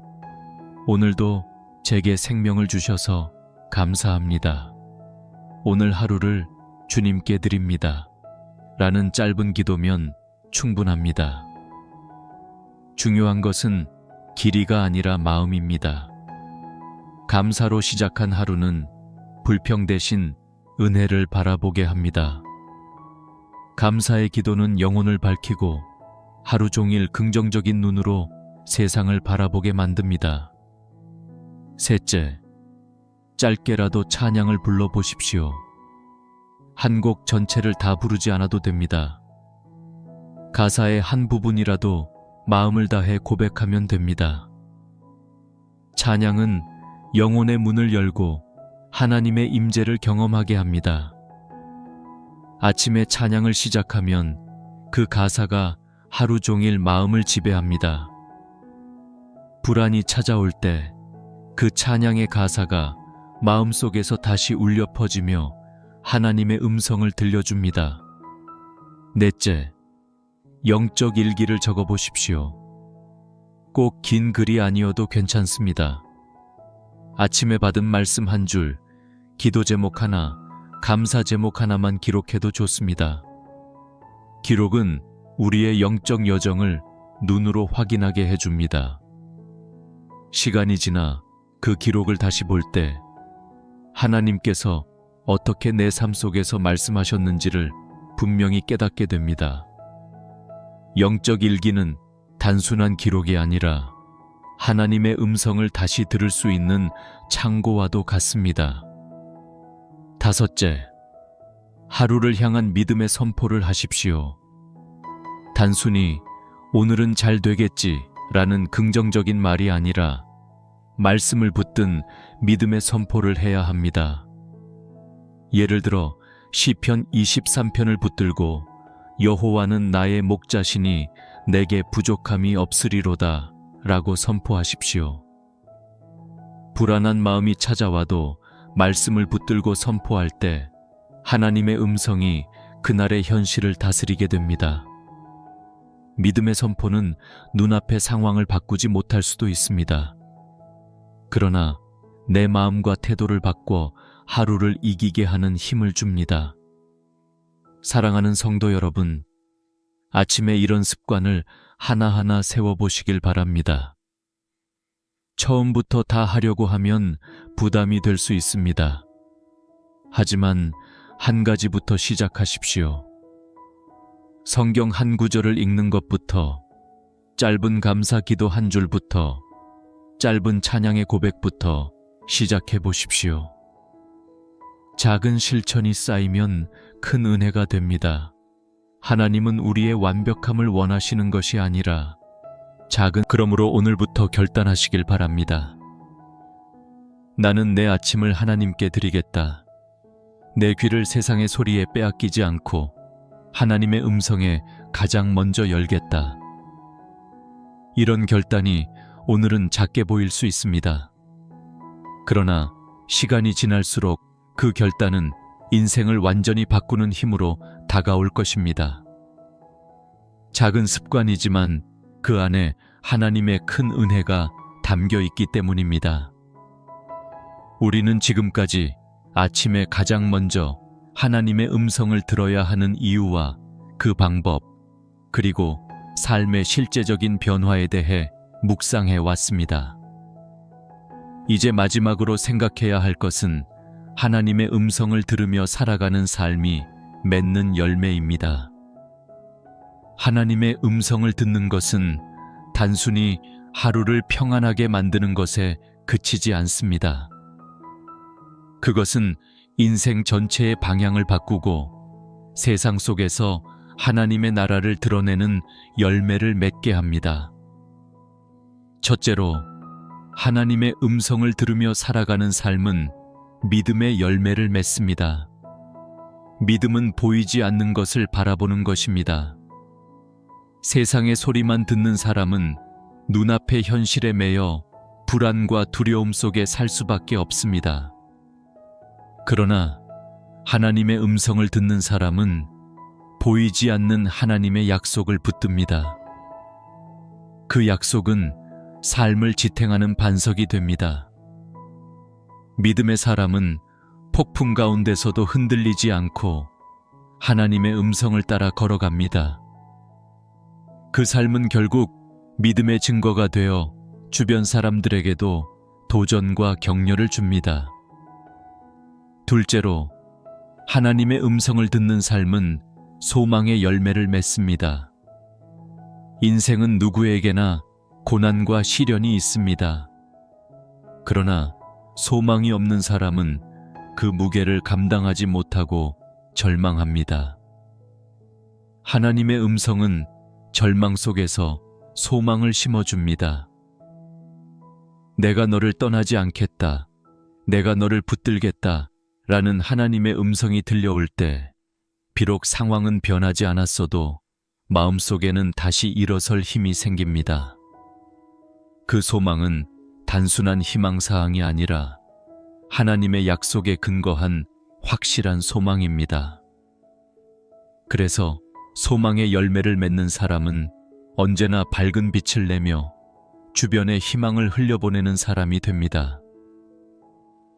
오늘도 제게 생명을 주셔서 감사합니다. 오늘 하루를 주님께 드립니다. 라는 짧은 기도면 충분합니다. 중요한 것은 길이가 아니라 마음입니다. 감사로 시작한 하루는 불평 대신 은혜를 바라보게 합니다. 감사의 기도는 영혼을 밝히고 하루 종일 긍정적인 눈으로 세상을 바라보게 만듭니다. 셋째, 짧게라도 찬양을 불러보십시오. 한 곡 전체를 다 부르지 않아도 됩니다. 가사의 한 부분이라도 마음을 다해 고백하면 됩니다. 찬양은 영혼의 문을 열고 하나님의 임재를 경험하게 합니다. 아침에 찬양을 시작하면 그 가사가 하루 종일 마음을 지배합니다. 불안이 찾아올 때 그 찬양의 가사가 마음속에서 다시 울려 퍼지며 하나님의 음성을 들려줍니다. 넷째, 영적 일기를 적어보십시오. 꼭 긴 글이 아니어도 괜찮습니다. 아침에 받은 말씀 한 줄, 기도 제목 하나, 감사 제목 하나만 기록해도 좋습니다. 기록은 우리의 영적 여정을 눈으로 확인하게 해줍니다. 시간이 지나 그 기록을 다시 볼 때 하나님께서 어떻게 내 삶 속에서 말씀하셨는지를 분명히 깨닫게 됩니다. 영적 일기는 단순한 기록이 아니라 하나님의 음성을 다시 들을 수 있는 창고와도 같습니다. 다섯째, 하루를 향한 믿음의 선포를 하십시오. 단순히 오늘은 잘 되겠지 라는 긍정적인 말이 아니라 말씀을 붙든 믿음의 선포를 해야 합니다. 예를 들어 시편 23편을 붙들고 여호와는 나의 목자시니 내게 부족함이 없으리로다 라고 선포하십시오. 불안한 마음이 찾아와도 말씀을 붙들고 선포할 때 하나님의 음성이 그날의 현실을 다스리게 됩니다. 믿음의 선포는 눈앞의 상황을 바꾸지 못할 수도 있습니다. 그러나 내 마음과 태도를 바꿔 하루를 이기게 하는 힘을 줍니다. 사랑하는 성도 여러분, 아침에 이런 습관을 하나하나 세워보시길 바랍니다. 처음부터 다 하려고 하면 부담이 될 수 있습니다. 하지만 한 가지부터 시작하십시오. 성경 한 구절을 읽는 것부터, 짧은 감사 기도 한 줄부터, 짧은 찬양의 고백부터 시작해 보십시오. 작은 실천이 쌓이면 큰 은혜가 됩니다. 하나님은 우리의 완벽함을 원하시는 것이 아니라 그러므로 오늘부터 결단하시길 바랍니다. 나는 내 아침을 하나님께 드리겠다. 내 귀를 세상의 소리에 빼앗기지 않고 하나님의 음성에 가장 먼저 열겠다. 이런 결단이 오늘은 작게 보일 수 있습니다. 그러나 시간이 지날수록 그 결단은 인생을 완전히 바꾸는 힘으로 다가올 것입니다. 작은 습관이지만 그 안에 하나님의 큰 은혜가 담겨 있기 때문입니다. 우리는 지금까지 아침에 가장 먼저 하나님의 음성을 들어야 하는 이유와 그 방법, 그리고 삶의 실제적인 변화에 대해 묵상해 왔습니다. 이제 마지막으로 생각해야 할 것은 하나님의 음성을 들으며 살아가는 삶이 맺는 열매입니다. 하나님의 음성을 듣는 것은 단순히 하루를 평안하게 만드는 것에 그치지 않습니다. 그것은 인생 전체의 방향을 바꾸고 세상 속에서 하나님의 나라를 드러내는 열매를 맺게 합니다. 첫째로, 하나님의 음성을 들으며 살아가는 삶은 믿음의 열매를 맺습니다. 믿음은 보이지 않는 것을 바라보는 것입니다. 세상의 소리만 듣는 사람은 눈앞의 현실에 매여 불안과 두려움 속에 살 수밖에 없습니다. 그러나 하나님의 음성을 듣는 사람은 보이지 않는 하나님의 약속을 붙듭니다. 그 약속은 삶을 지탱하는 반석이 됩니다. 믿음의 사람은 폭풍 가운데서도 흔들리지 않고 하나님의 음성을 따라 걸어갑니다. 그 삶은 결국 믿음의 증거가 되어 주변 사람들에게도 도전과 격려를 줍니다. 둘째로, 하나님의 음성을 듣는 삶은 소망의 열매를 맺습니다. 인생은 누구에게나 고난과 시련이 있습니다. 그러나 소망이 없는 사람은 그 무게를 감당하지 못하고 절망합니다. 하나님의 음성은 절망 속에서 소망을 심어줍니다. 내가 너를 떠나지 않겠다. 내가 너를 붙들겠다. 라는 하나님의 음성이 들려올 때, 비록 상황은 변하지 않았어도 마음속에는 다시 일어설 힘이 생깁니다. 그 소망은 단순한 희망사항이 아니라 하나님의 약속에 근거한 확실한 소망입니다. 그래서 소망의 열매를 맺는 사람은 언제나 밝은 빛을 내며 주변에 희망을 흘려보내는 사람이 됩니다.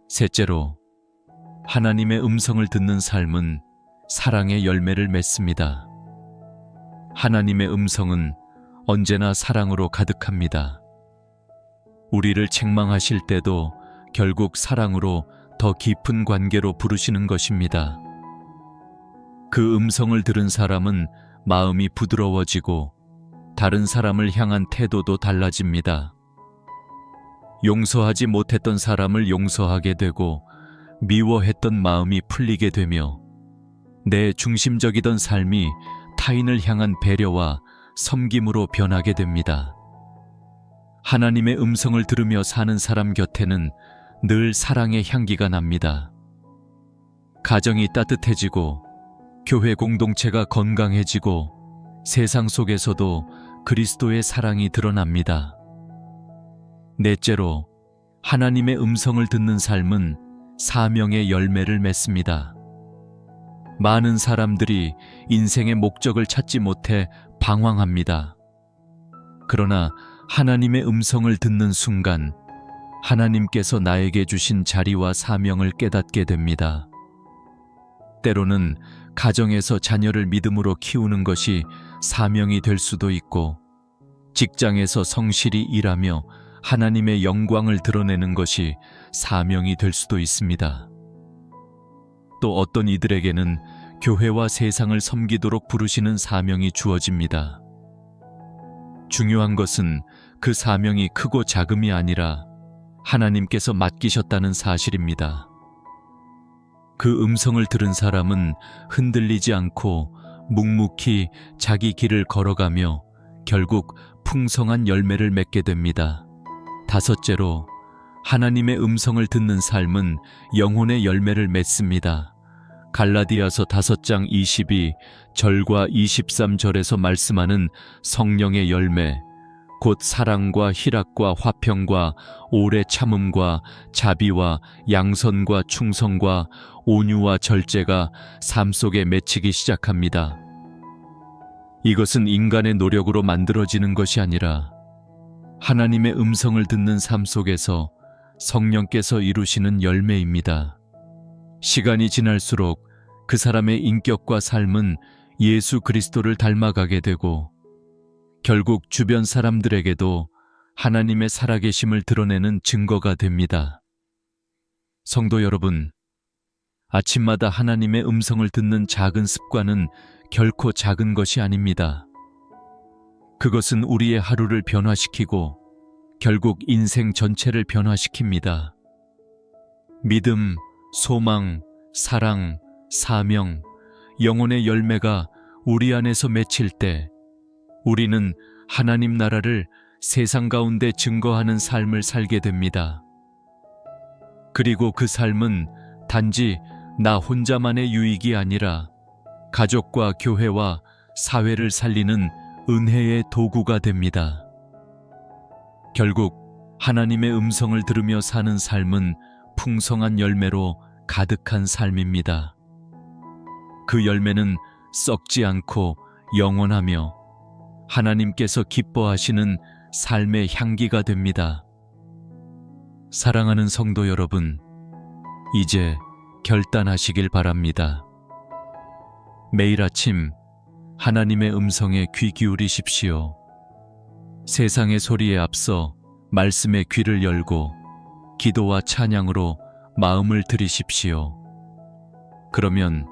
셋째로, 하나님의 음성을 듣는 삶은 사랑의 열매를 맺습니다. 하나님의 음성은 언제나 사랑으로 가득합니다. 우리를 책망하실 때도 결국 사랑으로 더 깊은 관계로 부르시는 것입니다. 그 음성을 들은 사람은 마음이 부드러워지고 다른 사람을 향한 태도도 달라집니다. 용서하지 못했던 사람을 용서하게 되고 미워했던 마음이 풀리게 되며 내 중심적이던 삶이 타인을 향한 배려와 섬김으로 변하게 됩니다. 하나님의 음성을 들으며 사는 사람 곁에는 늘 사랑의 향기가 납니다. 가정이 따뜻해지고 교회 공동체가 건강해지고 세상 속에서도 그리스도의 사랑이 드러납니다. 넷째로, 하나님의 음성을 듣는 삶은 사명의 열매를 맺습니다. 많은 사람들이 인생의 목적을 찾지 못해 방황합니다. 그러나 하나님의 음성을 듣는 순간 하나님께서 나에게 주신 자리와 사명을 깨닫게 됩니다. 때로는 가정에서 자녀를 믿음으로 키우는 것이 사명이 될 수도 있고, 직장에서 성실히 일하며 하나님의 영광을 드러내는 것이 사명이 될 수도 있습니다. 또 어떤 이들에게는 교회와 세상을 섬기도록 부르시는 사명이 주어집니다. 중요한 것은 그 사명이 크고 작음이 아니라 하나님께서 맡기셨다는 사실입니다. 그 음성을 들은 사람은 흔들리지 않고 묵묵히 자기 길을 걸어가며 결국 풍성한 열매를 맺게 됩니다. 다섯째로, 하나님의 음성을 듣는 삶은 영혼의 열매를 맺습니다. 갈라디아서 5장 22절과 23절에서 말씀하는 성령의 열매, 곧 사랑과 희락과 화평과 오래 참음과 자비와 양선과 충성과 온유와 절제가 삶 속에 맺히기 시작합니다. 이것은 인간의 노력으로 만들어지는 것이 아니라 하나님의 음성을 듣는 삶 속에서 성령께서 이루시는 열매입니다. 시간이 지날수록 그 사람의 인격과 삶은 예수 그리스도를 닮아가게 되고 결국 주변 사람들에게도 하나님의 살아계심을 드러내는 증거가 됩니다. 성도 여러분, 아침마다 하나님의 음성을 듣는 작은 습관은 결코 작은 것이 아닙니다. 그것은 우리의 하루를 변화시키고 결국 인생 전체를 변화시킵니다. 믿음, 소망, 사랑, 사명, 영혼의 열매가 우리 안에서 맺힐 때 우리는 하나님 나라를 세상 가운데 증거하는 삶을 살게 됩니다. 그리고 그 삶은 단지 나 혼자만의 유익이 아니라 가족과 교회와 사회를 살리는 은혜의 도구가 됩니다. 결국 하나님의 음성을 들으며 사는 삶은 풍성한 열매로 가득한 삶입니다. 그 열매는 썩지 않고 영원하며 하나님께서 기뻐하시는 삶의 향기가 됩니다. 사랑하는 성도 여러분, 이제 결단하시길 바랍니다. 매일 아침 하나님의 음성에 귀 기울이십시오. 세상의 소리에 앞서 말씀의 귀를 열고 기도와 찬양으로 마음을 들이십시오. 그러면